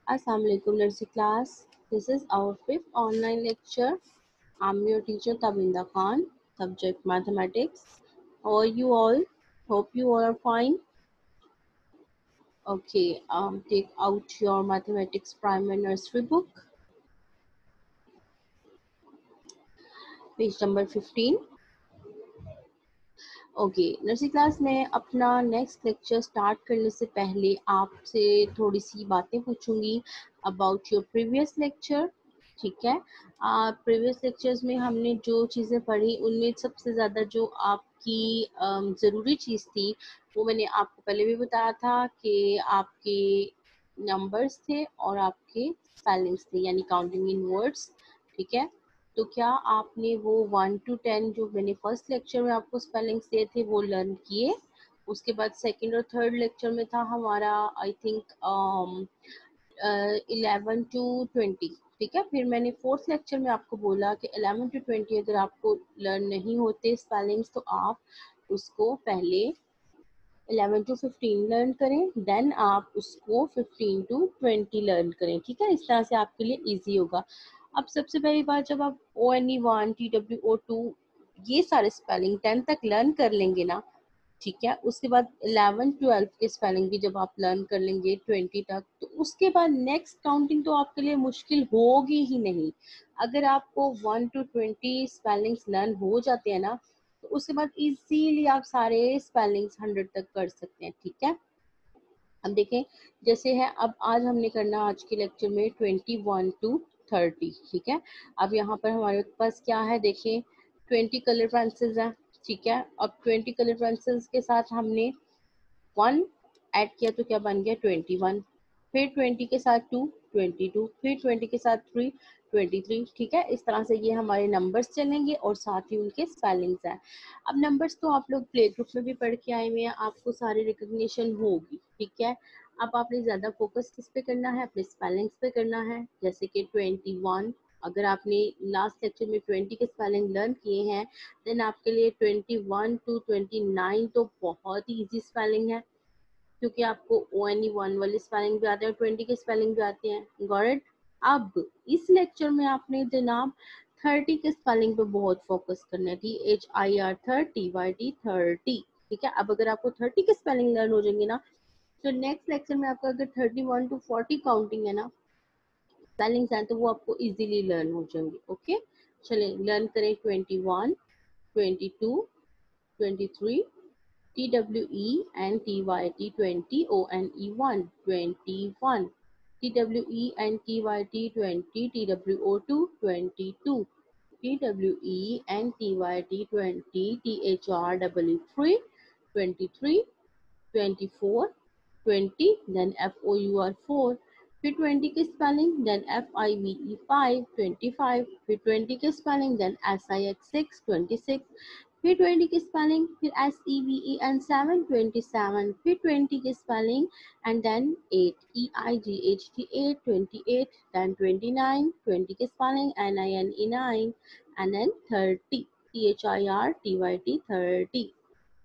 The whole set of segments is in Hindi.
Assalamu alaikum nursery class. This is our fifth online lecture. I'm your teacher Tabinda Khan, subject mathematics. How are you all? Hope you all are fine. Okay, take out your mathematics primary nursery book, page number 15. Okay nursery class में अपना नेक्स्ट लेक्चर स्टार्ट करने से पहले आपसे थोड़ी सी बातें पूछूंगी अबाउट योर प्रीवियस लेक्चर। ठीक है, प्रीवियस लेक्चर्स में हमने जो चीज़ें पढ़ी उनमें सबसे ज़्यादा जो आपकी ज़रूरी चीज़ थी वो मैंने आपको पहले भी बताया था कि आपके नंबर्स थे और आपके स्पेलिंग्स थे, यानी काउंटिंग इन वर्ड्स। ठीक है, तो क्या आपने वो 1 to 10 जो मैंने फर्स्ट लेक्चर में आपको स्पेलिंग्स दिए थे वो लर्न किए? उसके बाद सेकंड और थर्ड लेक्चर में था हमारा आई थिंक 11 to 20। ठीक है, फिर मैंने फोर्थ लेक्चर में आपको बोला कि 11 to 20 अगर आपको लर्न नहीं होते स्पेलिंग्स तो आप उसको पहले 11 to 15 लर्न करें, देन आप उसको 15 to 20 लर्न करें। ठीक है, इस तरह से आपके लिए इजी होगा। अब सबसे पहली बात, जब आप ONE1 TWO2 ये सारे स्पेलिंग 10 तक लर्न कर लेंगे ना, ठीक है, उसके बाद 11-12 के स्पेलिंग भी जब आप लर्न कर लेंगे 20 तक, तो उसके बाद नेक्स्ट काउंटिंग तो आपके लिए मुश्किल होगी ही नहीं। अगर आपको 1 to 20 स्पेलिंग्स लर्न हो जाते हैं ना, तो उसके बाद इजीली आप सारे स्पेलिंग्स 100 तक कर सकते हैं। ठीक है, अब देखें जैसे है, अब आज हमने करना आज के लेक्चर में 21 to 30। ठीक है, अब यहाँ पर हमारे पास क्या है, देखिए 20 कलर पेंसिल्स हैं। ठीक है, अब 20 कलर पेंसिल्स के साथ हमने 1 ऐड किया तो क्या बन गया 21, फिर 20 के साथ 2 22, फिर 20 के साथ 3 23। ठीक है, इस तरह से ये हमारे नंबर्स चलेंगे और साथ ही उनके स्पेलिंग्स हैं। अब नंबर्स तो आप लोग प्ले ग्रुप में भी पढ़ के आए हुए हैं, आपको सारी रिकग्निशन होगी। ठीक है, अब आपने ज़्यादा फोकस किस पे करना है, अपने स्पेलिंग्स पे करना है। जैसे कि 21, अगर आपने लास्ट लेक्चर में 20 के स्पेलिंग लर्न किए हैं, देन आपके लिए 21 to 29 तो बहुत ही ईजी स्पेलिंग है, क्योंकि आपको ONE1 वाले स्पेलिंग भी आते हैं, 20 के स्पेलिंग भी आते हैं। Got it? अब इस लेक्चर में आपने जनाब 30 के स्पेलिंग पे बहुत फोकस करना है। THIR 30 YT 30। ठीक है, अब अगर आपको 30 के स्पेलिंग लर्न हो जाएंगे ना, तो नेक्स्ट लेक्चर में आपका अगर 31 to 40 काउंटिंग है ना, स्पेलिंग्स हैं, तो वो आपको इजीली लर्न हो जाएंगे। ओके, चलें लर्न करें 21, 22, 23, TWE and TYT 20, ONE1 21, TWE and TYT 20, TWO2 22, TWE and TYT 20, THRW3 23, 24, 20, then FOUR 4, फिर 20 के स्पेलिंग, then FIVE 5 25, फिर 20 के स्पेलिंग, then SIX 6 26, फिर 20 की स्पेलिंग, फिर SEVEN 7 27, फिर 20 की spelling and then 8 EIGHT 8 28, then 29 20 की spelling NINE 9 and then 30 THIRTYT 30।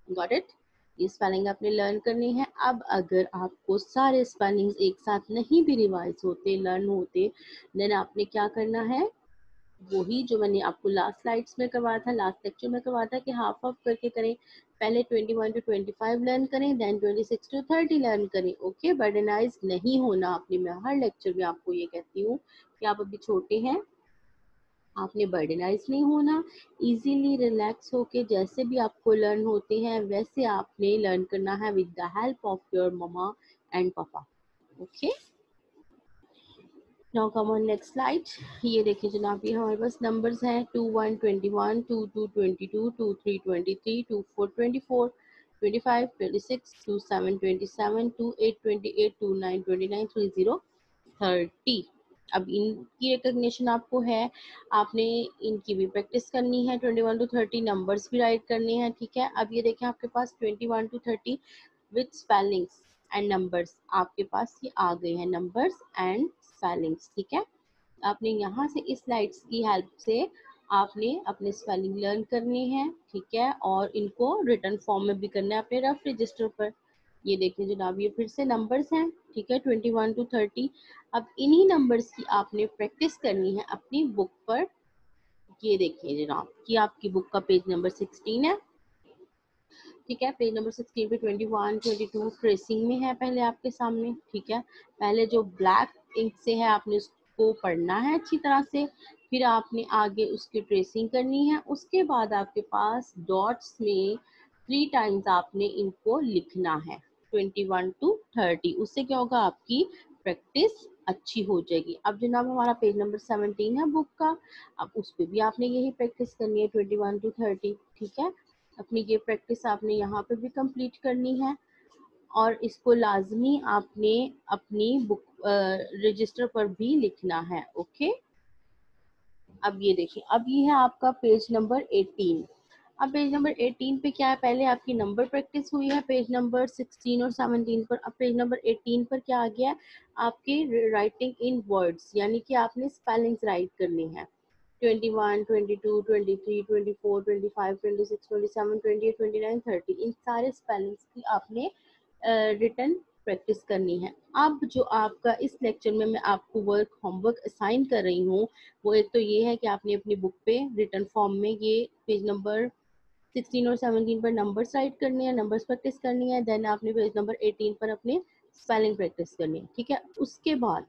Got it? ये स्पेलिंग आपने लर्न करनी है। अब अगर आपको सारे स्पेलिंग्स एक साथ नहीं भी रिवाइज होते, लर्न होते, देन आपने क्या करना है, वही जो मैंने आपको लास्ट स्लाइड्स में करवाया था, लास्ट लेक्चर में करवाया था कि हाफ ऑफ करके करें। पहले 21 to 25 लर्न करें, देन 26 to 30 लर्न करें। ओके, बर्डनाइज नहीं होना आपने, मैं हर लेक्चर में आपको ये कहती हूँ कि आप अभी छोटे हैं, आपने बर्डनाइज नहीं होना, इजीली रिलैक्स होके जैसे भी आपको लर्न होते हैं वैसे आपने लर्न करना है with the help of your mama and papa. Okay, now come on next slide. ये देखिए जनाब, ये हमारे पास नंबर्स हैं 21 21, 22 22, 23 23, 24 24, 25 26, 27 27, 28 28, 29 29, 30 30। अब इनकी रिकग्निशन आपको है, आपने इनकी भी प्रैक्टिस करनी है। 21 to 30 नंबर्स भी राइट करने हैं। ठीक है, अब ये देखें आपके पास 21 to 30 with spellings and numbers आपके पास ये आ गए हैं, नंबर्स एंड स्पेलिंग्स। ठीक है, आपने यहाँ से इस स्लाइड्स की हेल्प से आपने अपने स्पेलिंग लर्न करने हैं। ठीक है, और इनको रिटन फॉर्म में भी करना है अपने रफ रजिस्टर पर। ये देखिए जनाब, ये फिर से नंबर्स हैं, ठीक है, 21 to 30। अब इन्हीं नंबर्स की आपने प्रैक्टिस करनी है अपनी बुक पर। ये देखिए जनाब कि आपकी बुक का पेज नंबर 16 है, ठीक है। पेज नंबर 16 पे 21, 22 ट्रेसिंग में है पहले आपके सामने, ठीक है। पहले जो ब्लैक इंक से है आपने उसको पढ़ना है अच्छी तरह से, फिर आपने आगे उसकी ट्रेसिंग करनी है। उसके बाद आपके पास डॉट्स में 3 टाइम्स आपने इनको लिखना है, 21 to 30। उससे क्या होगा, आपकी प्रैक्टिस अच्छी हो जाएगी। अब जनाब हमारा पेज नंबर 17 है बुक का, अब उस पर भी आपने यही प्रैक्टिस करनी है 21 to 30, ठीक है। अपनी ये प्रैक्टिस आपने यहाँ पे भी कंप्लीट करनी है, और इसको लाजमी आपने अपनी बुक रजिस्टर पर भी लिखना है, ओके। अब ये देखिए, अब ये है आपका पेज नंबर 18। अब पेज नंबर 18 पे क्या है, पहले आपकी नंबर प्रैक्टिस हुई है पेज नंबर 16 और 17 पर। अब पेज नंबर 18 पर क्या आ गया है, आपकी राइटिंग इन वर्ड्स, यानी कि आपने स्पेलिंग्स राइट करनी है। 21, 22, 23, 24, 25, 26, 27, 28, 29, 30, इन सारे स्पेलिंग्स की आपने रिटन प्रैक्टिस करनी है। अब जो आपका इस लेक्चर में मैं आपको होमवर्क असाइन कर रही हूँ, वो एक तो ये है कि आपने अपनी बुक पे रिटन फॉर्म में ये पेज नंबर 16 और 17 पर नंबर्स राइट करने हैं, नंबर्स प्रैक्टिस करनी है। देन आपने पेज नंबर 18 पर अपने स्पेलिंग प्रैक्टिस करनी है, ठीक है। उसके बाद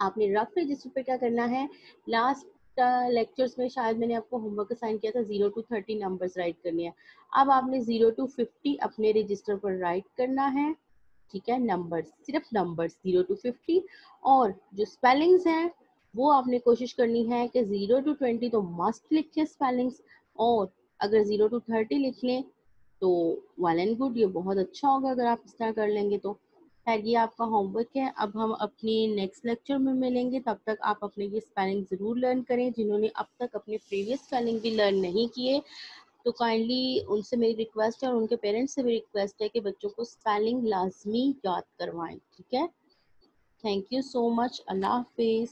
आपने रफ रजिस्टर पे क्या करना है, लास्ट लेक्चर्स में शायद मैंने आपको होमवर्क असाइन किया था 0 to 30 नंबर्स राइट करने हैं। अब आपने 0 to 50 अपने रजिस्टर पर राइट करना है, ठीक है। नंबर्स, सिर्फ नंबर्स 0 to 50। और जो स्पेलिंग्स हैं वो आपने कोशिश करनी है कि 0 to 20 तो मस्ट लिखें स्पेलिंग्स, और अगर 0 to 30 लिख लें तो वेल एंड गुड, ये बहुत अच्छा होगा अगर आप इस तरह कर लेंगे तो। खैर ये आपका होमवर्क है। अब हम अपनी नेक्स्ट लेक्चर में मिलेंगे, तब तक आप अपने ये स्पेलिंग ज़रूर लर्न करें। जिन्होंने अब तक अपने प्रीवियस स्पेलिंग भी लर्न नहीं किए तो काइंडली उनसे मेरी रिक्वेस्ट है, और उनके पेरेंट्स से भी रिक्वेस्ट है कि बच्चों को स्पेलिंग लाजमी याद करवाएं, ठीक है। थैंक यू सो मच, अल्लाह हाफिज़।